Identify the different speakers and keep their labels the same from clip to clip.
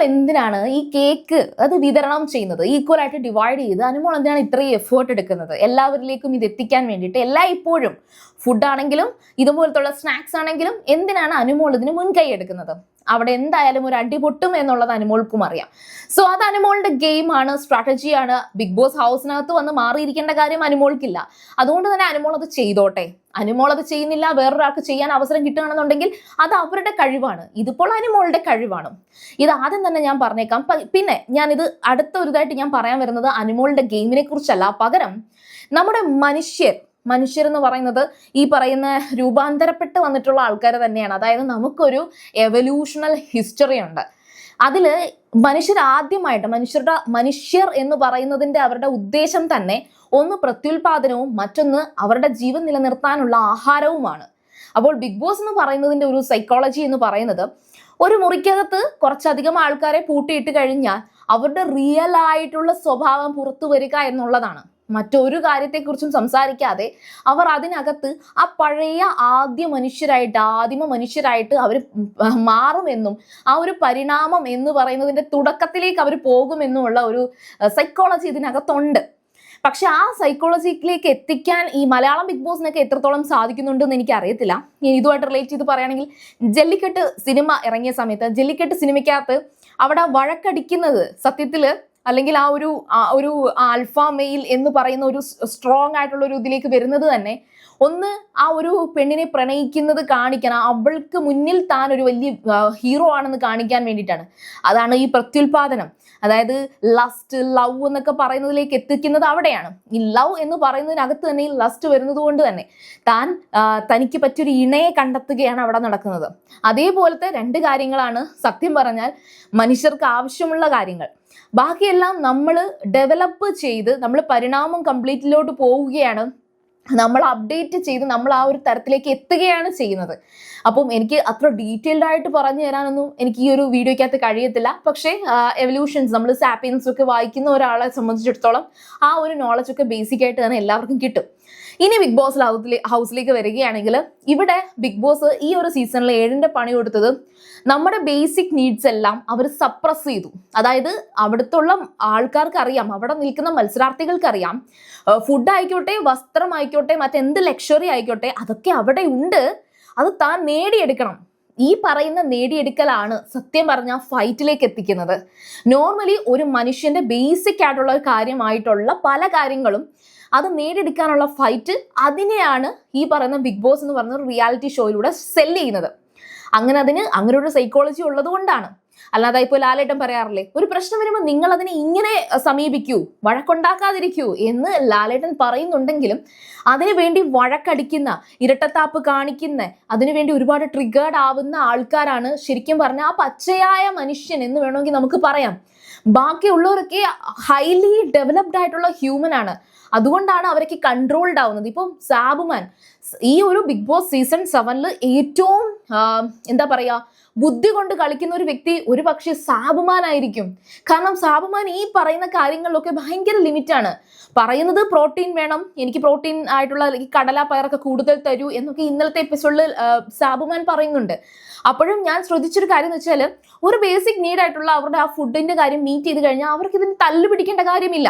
Speaker 1: എന്തിനാണ് ഈ കേക്ക് അത് വിതരണം ചെയ്യുന്നത്, ഈക്വൽ ആയിട്ട് ഡിവൈഡ് ചെയ്ത് അനുമോൾ എന്തിനാണ് ഇത്രയും എഫേർട്ട് എടുക്കുന്നത് എല്ലാവരിലേക്കും ഇത് എത്തിക്കാൻ വേണ്ടിയിട്ട്? ഇപ്പോഴും ഫുഡ് ആണെങ്കിലും ഇതുപോലത്തുള്ള സ്നാക്സ് ആണെങ്കിലും എന്തിനാണ് അനുമോൾ ഇതിന് മുൻകൈ എടുക്കുന്നത്? അവിടെ എന്തായാലും ഒരു അടി പൊട്ടും എന്നുള്ളത് അനുമോൾക്കും അറിയാം. സോ അത് അനുമോളുടെ ഗെയിമാണ്, സ്ട്രാറ്റജിയാണ്. ബിഗ് ബോസ് ഹൗസിനകത്ത് വന്ന് മാറിയിരിക്കേണ്ട കാര്യം അനുമോൾക്കില്ല. അതുകൊണ്ട് തന്നെ അനുമോൾ അത് ചെയ്തോട്ടെ. അനുമോൾ അത് ചെയ്യുന്നില്ല, വേറൊരാൾക്ക് ചെയ്യാൻ അവസരം കിട്ടുകയാണെന്നുണ്ടെങ്കിൽ അത് അവരുടെ കഴിവാണ്. ഇതിപ്പോൾ അനുമോളുടെ കഴിവാണ്. ഇത് ആദ്യം തന്നെ ഞാൻ പറഞ്ഞേക്കാം. പിന്നെ ഞാനിത് അടുത്ത ഒരിതായിട്ട് ഞാൻ പറയാൻ വരുന്നത് അനുമോളുടെ ഗെയിമിനെ കുറിച്ചല്ല, പകരം നമ്മുടെ മനുഷ്യർ എന്ന് പറയുന്നത് ഈ പറയുന്ന രൂപാന്തരപ്പെട്ട് വന്നിട്ടുള്ള ആൾക്കാർ തന്നെയാണ്. അതായത് നമുക്കൊരു എവല്യൂഷണൽ ഹിസ്റ്ററി ഉണ്ട്. അതിൽ മനുഷ്യർ എന്ന് പറയുന്നതിന്റെ അവരുടെ ഉദ്ദേശം തന്നെ ഒന്ന് പ്രത്യുൽപാദനവും മറ്റൊന്ന് അവരുടെ ജീവൻ നിലനിർത്താനുള്ള ആഹാരവുമാണ്. അപ്പോൾ ബിഗ് ബോസ് എന്ന് പറയുന്നതിന്റെ ഒരു സൈക്കോളജി എന്ന് പറയുന്നത്, ഒരു മുറിക്കകത്ത് കുറച്ചധികം ആൾക്കാരെ പൂട്ടിയിട്ട് കഴിഞ്ഞാൽ അവരുടെ റിയൽ ആയിട്ടുള്ള സ്വഭാവം പുറത്തു വരിക എന്നുള്ളതാണ്. മറ്റൊരു കാര്യത്തെക്കുറിച്ചും സംസാരിക്കാതെ അവർ അതിനകത്ത് ആ പഴയ ആദിമ മനുഷ്യരായിട്ട് അവർ മാറുമെന്നും ആ ഒരു പരിണാമം എന്ന് പറയുന്നതിന്റെ തുടക്കത്തിലേക്ക് അവർ പോകുമെന്നുമുള്ള ഒരു സൈക്കോളജി ഇതിനകത്തുണ്ട്. പക്ഷെ ആ സൈക്കോളജിയിലേക്ക് എത്തിക്കാൻ ഈ മലയാളം ബിഗ് ബോസിനൊക്കെ എത്രത്തോളം സാധിക്കുന്നുണ്ടെന്ന് എനിക്ക് അറിയത്തില്ല. ഇതുമായിട്ട് റിലേറ്റ് ചെയ്ത് പറയുകയാണെങ്കിൽ, ജല്ലിക്കെട്ട് സിനിമ ഇറങ്ങിയ സമയത്ത് ജല്ലിക്കെട്ട് സിനിമയ്ക്കകത്ത് അവിടെ വഴക്കടിക്കുന്നത് സത്യത്തില്, അല്ലെങ്കിൽ ആ ഒരു ആൽഫ മെയിൽ എന്ന് പറയുന്ന ഒരു സ്ട്രോങ് ആയിട്ടുള്ള ഒരു ഇതിലേക്ക് വരുന്നത് തന്നെ ഒന്ന് ആ ഒരു പെണ്ണിനെ പ്രണയിക്കുന്നത് കാണിക്കണം, അവൾക്ക് മുന്നിൽ താൻ ഒരു വലിയ ഹീറോ ആണെന്ന് കാണിക്കാൻ വേണ്ടിയിട്ടാണ്. അതാണ് ഈ പ്രത്യുൽപാദനം. അതായത് ലസ്റ്റ്, ലവ് എന്നൊക്കെ പറയുന്നതിലേക്ക് എത്തിക്കുന്നത് അവിടെയാണ്. ഈ ലവ് എന്ന് പറയുന്നതിനകത്ത് തന്നെ ഈ ലസ്റ്റ് വരുന്നത് കൊണ്ട് തന്നെ തനിക്ക് പറ്റിയൊരു ഇണയെ കണ്ടെത്തുകയാണ് അവിടെ നടക്കുന്നത്. അതേപോലത്തെ രണ്ട് കാര്യങ്ങളാണ് സത്യം പറഞ്ഞാൽ മനുഷ്യർക്ക് ആവശ്യമുള്ള കാര്യങ്ങൾ. ബാക്കിയെല്ലാം നമ്മൾ ഡെവലപ്പ് ചെയ്ത് നമ്മൾ പരിണാമം കംപ്ലീറ്റിലോട്ട് പോവുകയാണ്, നമ്മൾ അപ്ഡേറ്റ് ചെയ്ത് നമ്മൾ ആ ഒരു തരത്തിലേക്ക് എത്തുകയാണ് ചെയ്യുന്നത്. അപ്പം എനിക്ക് അത്ര ഡീറ്റെയിൽഡ് ആയിട്ട് പറഞ്ഞു തരാനൊന്നും എനിക്ക് ഈ ഒരു വീഡിയോയ്ക്കകത്ത് കഴിയത്തില്ല. പക്ഷേ എവല്യൂഷൻസ്, നമ്മൾ സാപ്പിയൻസ് ഒക്കെ വായിക്കുന്ന ഒരാളെ സംബന്ധിച്ചിടത്തോളം ആ ഒരു നോളജ് ഒക്കെ ബേസിക് ആയിട്ട് തന്നെ എല്ലാവർക്കും കിട്ടും. ഇനി ബിഗ് ബോസ് ഹൗസിലേക്ക് വരികയാണെങ്കിൽ, ഇവിടെ ബിഗ് ബോസ് ഈ ഒരു സീസണിൽ 7ന്റെ പണി കൊടുത്തത് നമ്മുടെ ബേസിക് നീഡ്സ് എല്ലാം അവർ സപ്രസ് ചെയ്തു. അതായത് അവിടുത്തുള്ള ആൾക്കാർക്ക് അറിയാം, അവിടെ നിൽക്കുന്ന മത്സരാർത്ഥികൾക്ക് അറിയാം, ഫുഡ് ആയിക്കോട്ടെ, വസ്ത്രം ആയിക്കോട്ടെ, മറ്റെന്ത് ലക്ഷറി ആയിക്കോട്ടെ, അതൊക്കെ അവിടെ ഉണ്ട്. അത് താൻ നേടിയെടുക്കണം. ഈ പറയുന്ന നേടിയെടുക്കലാണ് സത്യം പറഞ്ഞാൽ ഫൈറ്റിലേക്ക് എത്തിക്കുന്നത്. നോർമലി ഒരു മനുഷ്യന്റെ ബേസിക് ആയിട്ടുള്ള ഒരു കാര്യമായിട്ടുള്ള പല കാര്യങ്ങളും അത് നേടിയെടുക്കാനുള്ള ഫൈറ്റ്, അതിനെയാണ് ഈ പറയുന്ന ബിഗ് ബോസ് എന്ന് പറയുന്ന റിയാലിറ്റി ഷോയിലൂടെ സെല് ചെയ്യുന്നത്. അങ്ങനെ ഒരു സൈക്കോളജി ഉള്ളത് കൊണ്ടാണ്. അല്ലാതെ ഇപ്പോൾ ലാലേട്ടൻ പറയാറില്ലേ, ഒരു പ്രശ്നം വരുമ്പോൾ നിങ്ങൾ അതിനെ ഇങ്ങനെ സമീപിക്കൂ, വഴക്കുണ്ടാക്കാതിരിക്കൂ എന്ന് ലാലേട്ടൻ പറയുന്നുണ്ടെങ്കിലും അതിനു വേണ്ടി വഴക്കടിക്കുന്ന, ഇരട്ടത്താപ്പ് കാണിക്കുന്ന, അതിനുവേണ്ടി ഒരുപാട് ട്രിഗേർഡ് ആവുന്ന ആൾക്കാരാണ് ശരിക്കും പറഞ്ഞാൽ ആ പച്ചയായ മനുഷ്യൻ എന്ന് വേണമെങ്കിൽ നമുക്ക് പറയാം. ബാക്കിയുള്ളവരൊക്കെ ഹൈലി ഡെവലപ്ഡ് ആയിട്ടുള്ള ഹ്യൂമൻ ആണ്. അതുകൊണ്ടാണ് അവരൊക്കെ കൺട്രോൾഡ് ആവുന്നത്. ഇപ്പം സാബുമാൻ ഈ ഒരു ബിഗ് ബോസ് സീസൺ 7 ഏറ്റവും എന്താ പറയാ, ബുദ്ധി കൊണ്ട് കളിക്കുന്ന ഒരു വ്യക്തി ഒരു പക്ഷേ സാബുമാൻ ആയിരിക്കും. കാരണം സാബുമാൻ ഈ പറയുന്ന കാര്യങ്ങളിലൊക്കെ ഭയങ്കര ലിമിറ്റാണ്. പറയുന്നത് പ്രോട്ടീൻ വേണം, എനിക്ക് പ്രോട്ടീൻ ആയിട്ടുള്ള ഈ കടല പയറൊക്കെ കൂടുതൽ തരൂ എന്നൊക്കെ ഇന്നലത്തെ എപ്പിസോഡിൽ സാബുമാൻ പറയുന്നുണ്ട്. അപ്പോഴും ഞാൻ ശ്രദ്ധിച്ചൊരു കാര്യം എന്ന് വെച്ചാൽ, ഒരു ബേസിക് നീഡായിട്ടുള്ള അവരുടെ ആ ഫുഡിന്റെ കാര്യം മീറ്റ് ചെയ്ത് കഴിഞ്ഞാൽ അവർക്ക് ഇതിന് തല്ലു പിടിക്കേണ്ട കാര്യമില്ല.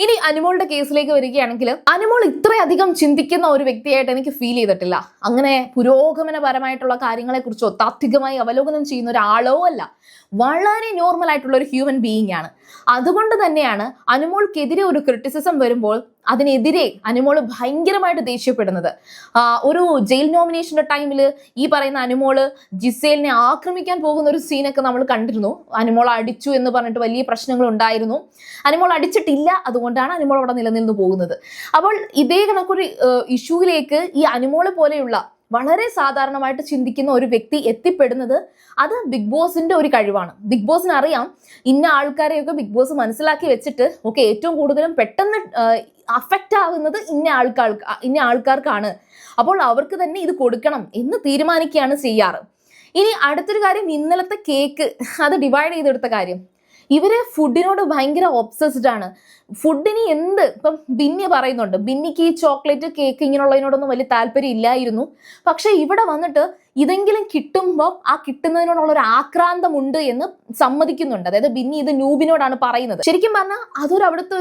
Speaker 1: ഇനി അനുമോളുടെ കേസിലേക്ക് വരികയാണെങ്കിൽ, അനുമോൾ ഇത്രയധികം ചിന്തിക്കുന്ന ഒരു വ്യക്തിയായിട്ട് എനിക്ക് ഫീൽ ചെയ്തിട്ടില്ല. അങ്ങനെ പുരോഗമനപരമായിട്ടുള്ള കാര്യങ്ങളെ കുറിച്ചോ താത്വികമായി അവലോകനം ചെയ്യുന്ന ഒരാളോ അല്ല. വളരെ നോർമൽ ആയിട്ടുള്ള ഒരു ഹ്യൂമൻ ബീയിങ് ആണ്. അതുകൊണ്ട് തന്നെയാണ് അനുമോൾക്കെതിരെ ഒരു ക്രിറ്റിസിസം വരുമ്പോൾ അതിനെതിരെ അനുമോൾ ഭയങ്കരമായിട്ട് ദേഷ്യപ്പെടുന്നത്. ഒരു ജയിൽ നോമിനേഷന്റെ ടൈമിൽ ഈ പറയുന്ന അനുമോള് ജിസേലിനെ ആക്രമിക്കാൻ പോകുന്ന ഒരു സീനൊക്കെ നമ്മൾ കണ്ടിരുന്നു. അനുമോൾ അടിച്ചു എന്ന് പറഞ്ഞിട്ട് വലിയ പ്രശ്നങ്ങൾ ഉണ്ടായിരുന്നു. അനുമോൾ അടിച്ചിട്ടില്ല, അതുകൊണ്ടാണ് അനുമോൾ അവിടെ നിലനിന്ന് പോകുന്നത്. അപ്പോൾ ഇതേ കണക്കൊരു ഇഷ്യൂവിലേക്ക് ഈ അനുമോള് പോലെയുള്ള വളരെ സാധാരണമായിട്ട് ചിന്തിക്കുന്ന ഒരു വ്യക്തി എത്തിപ്പെടുന്നത് അത് ബിഗ് ബോസിന്റെ ഒരു കഴിവാണ്. ബിഗ് ബോസിന് അറിയാം ഇന്ന ആൾക്കാരെയൊക്കെ ബിഗ് ബോസ് മനസ്സിലാക്കി വെച്ചിട്ട് ഏറ്റവും കൂടുതലും പെട്ടെന്ന് അഫക്റ്റ് ആകുന്നത് ഇന്ന ആൾക്കാർക്കാണ്. അപ്പോൾ അവർക്ക് തന്നെ ഇത് കൊടുക്കണം എന്ന് തീരുമാനിക്കുകയാണ് ചെയ്യാറ്. ഇനി അടുത്തൊരു കാര്യം, ഇന്നലത്തെ കേക്ക് അത് ഡിവൈഡ് ചെയ്തെടുത്ത കാര്യം. ഇവര് ഫുഡിനോട് ഭയങ്കര ഒബ്സസ്ഡ് ആണ്. ഫുഡിന് ഇപ്പം ബിന്നി പറയുന്നുണ്ട്, ബിന്നിക്ക് ഈ ചോക്ലേറ്റ് കേക്ക് ഇങ്ങനെയുള്ളതിനോടൊന്നും വലിയ താല്പര്യം ഇല്ലായിരുന്നു. പക്ഷെ ഇവിടെ വന്നിട്ട് ഇതെങ്കിലും കിട്ടുമ്പോൾ ആ കിട്ടുന്നതിനോടുള്ള ഒരു ആക്രാന്തമുണ്ട് എന്ന് സമ്മതിക്കുന്നുണ്ട്. അതായത് ബിന്നി ഇത് നൂബിനോടാണ് പറയുന്നത്. ശരിക്കും പറഞ്ഞാൽ അതൊരു അവിടുത്തെ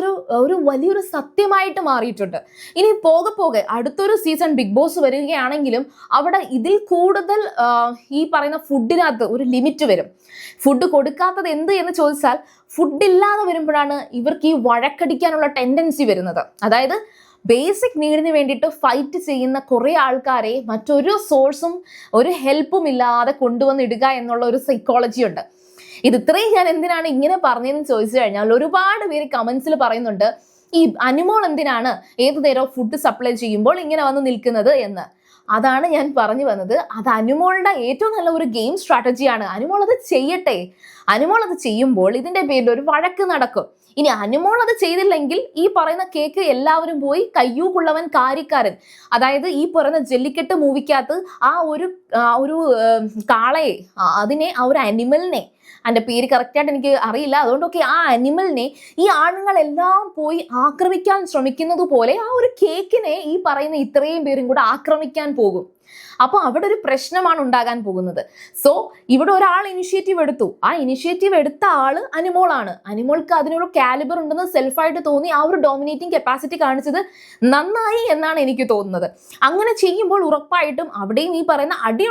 Speaker 1: ഒരു വലിയൊരു സത്യമായിട്ട് മാറിയിട്ടുണ്ട്. ഇനി പോകെ പോകെ അടുത്തൊരു സീസൺ ബിഗ് ബോസ് വരികയാണെങ്കിലും അവിടെ ഇതിൽ കൂടുതൽ ഈ പറയുന്ന ഫുഡിനകത്ത് ഒരു ലിമിറ്റ് വരും. ഫുഡ് കൊടുക്കാത്തത് എന്ത് എന്ന് ചോദിച്ചാൽ ഫുഡ് ഇല്ലാതെ വരുമ്പോഴാണ് ഇവർക്ക് ഈ വഴക്കടിക്കാനുള്ള ടെൻഡൻസി വരുന്നത്. അതായത് ബേസിക് നീഡിന് വേണ്ടിയിട്ട് ഫൈറ്റ് ചെയ്യുന്ന കുറേ ആൾക്കാരെ മറ്റൊരു സോഴ്സും ഒരു ഹെൽപ്പും ഇല്ലാതെ കൊണ്ടുവന്നിടുക എന്നുള്ള ഒരു സൈക്കോളജി ഉണ്ട്. ഇത് ഇത്രയും ഞാൻ എന്തിനാണ് ഇങ്ങനെ പറഞ്ഞതെന്ന് ചോദിച്ചു കഴിഞ്ഞാൽ ഒരുപാട് പേര് കമന്റ്സിൽ പറയുന്നുണ്ട്, ഈ അനുമോൾ എന്തിനാണ് ഏതു നേരവും ഫുഡ് സപ്ലൈ ചെയ്യുമ്പോൾ ഇങ്ങനെ വന്ന് നിൽക്കുന്നത് എന്ന്. അതാണ് ഞാൻ പറഞ്ഞു വന്നത്. അത് അനുമോളുടെ ഏറ്റവും നല്ല ഒരു ഗെയിം സ്ട്രാറ്റജിയാണ്. അനുമോൾ അത് ചെയ്യട്ടെ. അനുമോൾ അത് ചെയ്യുമ്പോൾ ഇതിന്റെ പേരിൽ ഒരു വഴക്ക് നടക്കും. ഇനി അനുമോൾ അത് ചെയ്തില്ലെങ്കിൽ ഈ പറയുന്ന കേക്ക് എല്ലാവരും പോയി കയ്യൂക്കുള്ളവൻ കാര്യക്കാരൻ, അതായത് ഈ പറയുന്ന ജല്ലിക്കെട്ട് മൂവിക്കകത്ത് ആ ഒരു കാളയെ, അതിനെ, ആ ഒരു അനിമലിനെ, അതിന്റെ പേര് കറക്റ്റായിട്ട് എനിക്ക് അറിയില്ല, അതുകൊണ്ടൊക്കെ ആ അനിമലിനെ ഈ ആണുങ്ങളെല്ലാം പോയി ആക്രമിക്കാൻ ശ്രമിക്കുന്നത് പോലെ ആ ഒരു കേക്കിനെ ഈ പറയുന്ന ഇത്രയും പേരും കൂടെ ആക്രമിക്കാൻ പോകും. അപ്പോൾ അവിടെ ഒരു പ്രശ്നമാണ് ഉണ്ടാകാൻ പോകുന്നത്. സോ ഇവിടെ ഒരാൾ ഇനിഷ്യേറ്റീവ് എടുത്തു. ആ ഇനിഷ്യേറ്റീവ് എടുത്ത ആള് അനുമോളാണ്. അനുമോൾക്ക് അതിനൊരു കാലിബർ ഉണ്ടെന്ന് സെൽഫായിട്ട് തോന്നി ആ ഒരു ഡോമിനേറ്റിംഗ് കപ്പാസിറ്റി കാണിച്ചത് നന്നായി എന്നാണ് എനിക്ക് തോന്നുന്നത്. അങ്ങനെ ചെയ്യുമ്പോൾ ഉറപ്പായിട്ടും അവിടെയും ഈ പറയുന്ന അടി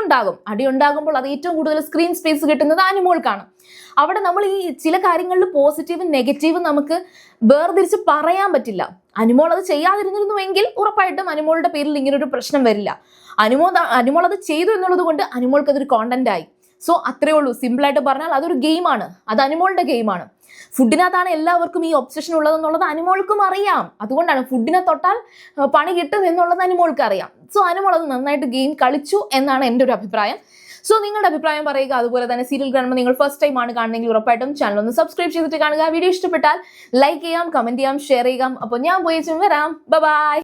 Speaker 1: ഉണ്ടാകുമ്പോൾ അത് ഏറ്റവും കൂടുതൽ സ്ക്രീൻ സ്പേസ് കിട്ടുന്നത് അനുമോൾക്കാണ്. അവിടെ നമ്മൾ ഈ ചില കാര്യങ്ങളിൽ പോസിറ്റീവും നെഗറ്റീവും നമുക്ക് വേർതിരിച്ച് പറയാൻ പറ്റില്ല. അനുമോൾ അത് ചെയ്യാതിരുന്നിരുന്നുവെങ്കിൽ ഉറപ്പായിട്ടും അനുമോളുടെ പേരിൽ ഇങ്ങനൊരു പ്രശ്നം വരില്ല. അനുമോൾ അത് ചെയ്തു എന്നുള്ളത് കൊണ്ട് അനുമോൾക്ക് അതൊരു കോണ്ടന്റ് ആയി. സോ അത്രേ ഉള്ളൂ. സിമ്പിളായിട്ട് പറഞ്ഞാൽ അതൊരു ഗെയിമാണ്. അത് അനുമോളുടെ ഗെയിമാണ്. ഫുഡിനകത്താണ് എല്ലാവർക്കും ഈ ഒബ്സഷൻ ഉള്ളതെന്നുള്ളത് അനുമോൾക്കും അറിയാം. അതുകൊണ്ടാണ് ഫുഡിനെ തൊട്ടാൽ പണി കിട്ടും എന്നുള്ളത് അനുമോൾക്ക് അറിയാം. സോ അനുമോൾ അത് നന്നായിട്ട് ഗെയിം കളിച്ചു എന്നാണ് എൻ്റെ ഒരു അഭിപ്രായം. സോ നിങ്ങളുടെ അഭിപ്രായം പറയുക. അതുപോലെ തന്നെ സീരിയൽ കാണുമ്പോൾ നിങ്ങൾ ഫസ്റ്റ് ടൈം ആണ് കാണുന്നെങ്കിൽ ഉറപ്പായിട്ടും ചാനൽ ഒന്ന് സബ്സ്ക്രൈബ് ചെയ്തിട്ട് കാണുക. വീഡിയോ ഇഷ്ടപ്പെട്ടാൽ ലൈക്ക് ചെയ്യാം, കമന്റ് ചെയ്യാം, ഷെയർ ചെയ്യാം. അപ്പോൾ ഞാൻ പോയി വരാം. ബൈ.